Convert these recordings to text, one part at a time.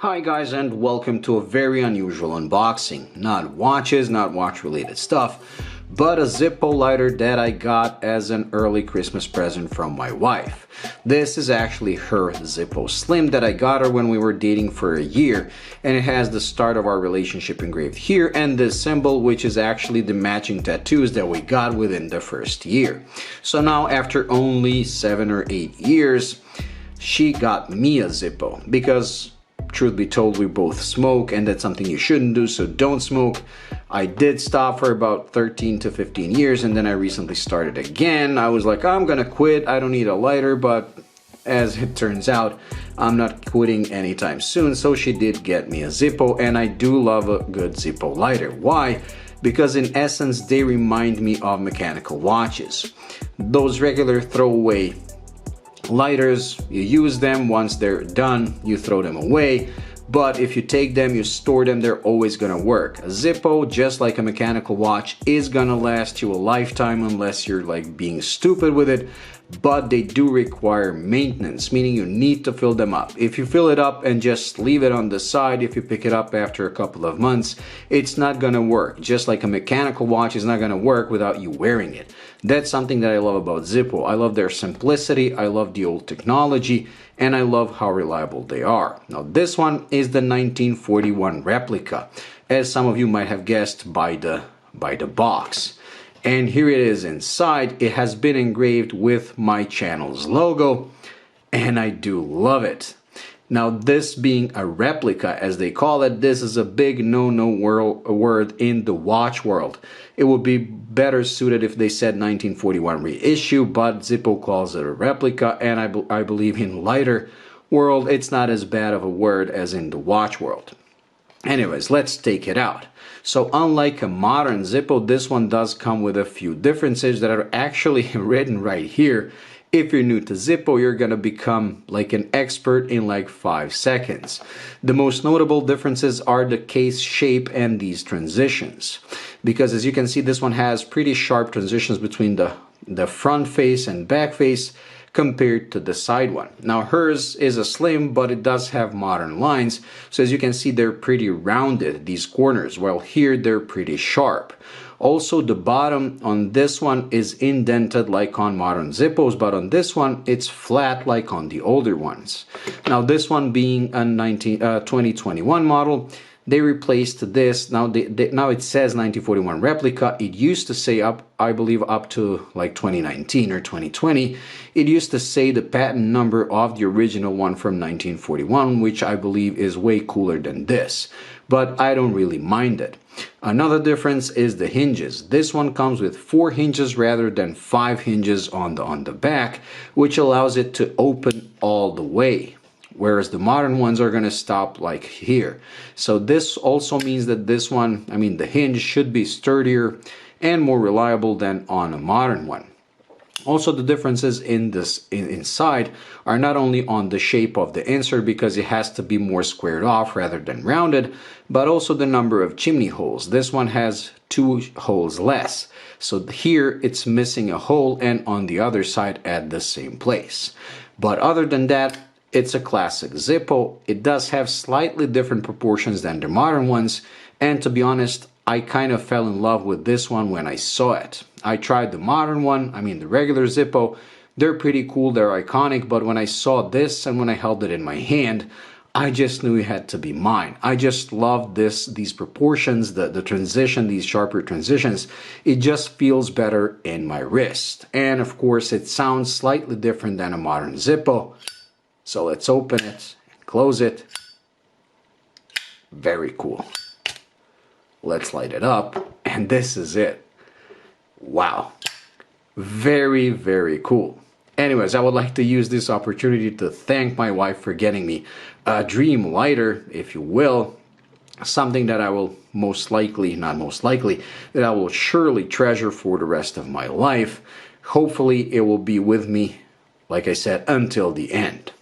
Hi guys, and welcome to a very unusual unboxing. Not watches, not watch related stuff, but a Zippo lighter that I got as an early Christmas present from my wife. This is actually her Zippo Slim that I got her when we were dating for a year, and it has the start of our relationship engraved here and this symbol, which is actually the matching tattoos that we got within the first year. So now after only 7 or 8 years, she got me a Zippo because truth be told, we both smoke, and that's something you shouldn't do, so don't smoke. I did stop for about 13 to 15 years, and then I recently started again. I was like, I'm gonna quit, I don't need a lighter, but as it turns out, I'm not quitting anytime soon, so she did get me a Zippo, and I do love a good Zippo lighter. Why? Because in essence, they remind me of mechanical watches. Those regular throwaway lighters, you use them, once they're done you throw them away, but if you take them, you store them, they're always gonna work. A Zippo, just like a mechanical watch, is gonna last you a lifetime unless you're like being stupid with it, but they do require maintenance, meaning you need to fill them up. If you fill it up and just leave it on the side, if you pick it up after a couple of months, it's not gonna work. Just like a mechanical watch is not gonna work without you wearing it. That's something that I love about Zippo. I love their simplicity, I love the old technology, and I love how reliable they are. Now this one is the 1941 replica, as some of you might have guessed by the box. And here it is inside. It has been engraved with my channel's logo, and I do love it. Now, this being a replica, as they call it, this is a big no-no word in the watch world. It would be better suited if they said 1941 reissue, but Zippo calls it a replica, and I believe in lighter world, it's not as bad of a word as in the watch world. Anyways, let's take it out. So unlike a modern Zippo, this one does come with a few differences that are actually written right here. If you're new to Zippo, you're gonna become like an expert in like 5 seconds. The most notable differences are the case shape and these transitions. Because as you can see, this one has pretty sharp transitions between the front face and back face compared to the side one. Now hers is a slim, but it does have modern lines, so as you can see, they're pretty rounded, these corners, while here they're pretty sharp. Also, the bottom on this one is indented like on modern Zippos, but on this one it's flat like on the older ones. Now this one being a 2021 model, they replaced this. Now now it says 1941 replica. It used to say I believe up to like 2019 or 2020, it used to say the patent number of the original one from 1941, which I believe is way cooler than this, but I don't really mind it. Another difference is the hinges. This one comes with 4 hinges rather than 5 hinges on the back, which allows it to open all the way, whereas the modern ones are going to stop like here. So this also means that this one, I mean the hinge, should be sturdier and more reliable than on a modern one. Also, the differences in this inside are not only on the shape of the insert, because it has to be more squared off rather than rounded, but also the number of chimney holes. This one has 2 holes less. So here it's missing a hole, and on the other side at the same place. But other than that, it's a classic Zippo. It does have slightly different proportions than the modern ones, and to be honest, I kind of fell in love with this one when I saw it. I tried the modern one, I mean the regular Zippo. They're pretty cool, they're iconic, but when I saw this and when I held it in my hand, I just knew it had to be mine. I just love these proportions, the transition, these sharper transitions. It just feels better in my wrist. And of course, it sounds slightly different than a modern Zippo. So let's open it and close it. Very cool. Let's light it up, and this is it. Wow. Very, very cool. Anyways, I would like to use this opportunity to thank my wife for getting me a dream lighter, if you will. Something that I will that I will surely treasure for the rest of my life. Hopefully it will be with me, like I said, until the end.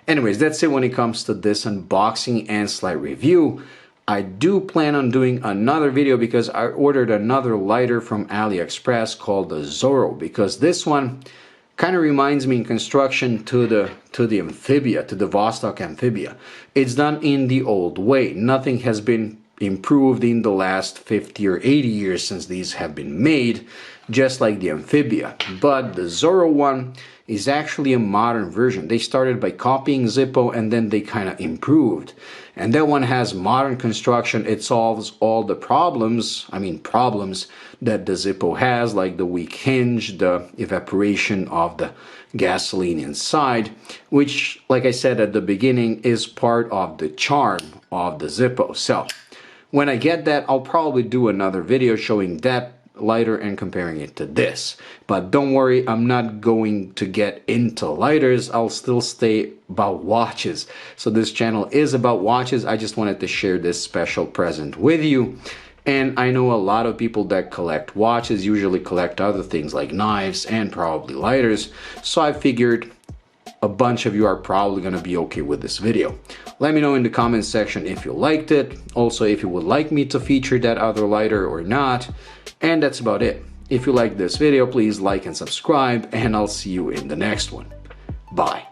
Anyways, that's it when it comes to this unboxing and slight review. I do plan on doing another video because I ordered another lighter from AliExpress called the Zorro, because this one Kind of reminds me in construction to the Amphibia, to the Vostok Amphibia. It's done in the old way. Nothing has been improved in the last 50 or 80 years since these have been made, just like the Amphibia. But the Zorro one is actually a modern version. They started by copying Zippo and then they kind of improved. And that one has modern construction. It solves all the problems that the Zippo has, like the weak hinge, the evaporation of the gasoline inside, which, like I said at the beginning, is part of the charm of the Zippo. So when I get that, I'll probably do another video showing that lighter and comparing it to this. But don't worry, I'm not going to get into lighters. I'll still stay about watches. So this channel is about watches. I just wanted to share this special present with you. And I know a lot of people that collect watches usually collect other things like knives and probably lighters. So I figured a bunch of you are probably going to be okay with this video. Let me know in the comments section if you liked it. Also, if you would like me to feature that other lighter or not. And that's about it. If you like this video, please like and subscribe, and I'll see you in the next one. Bye.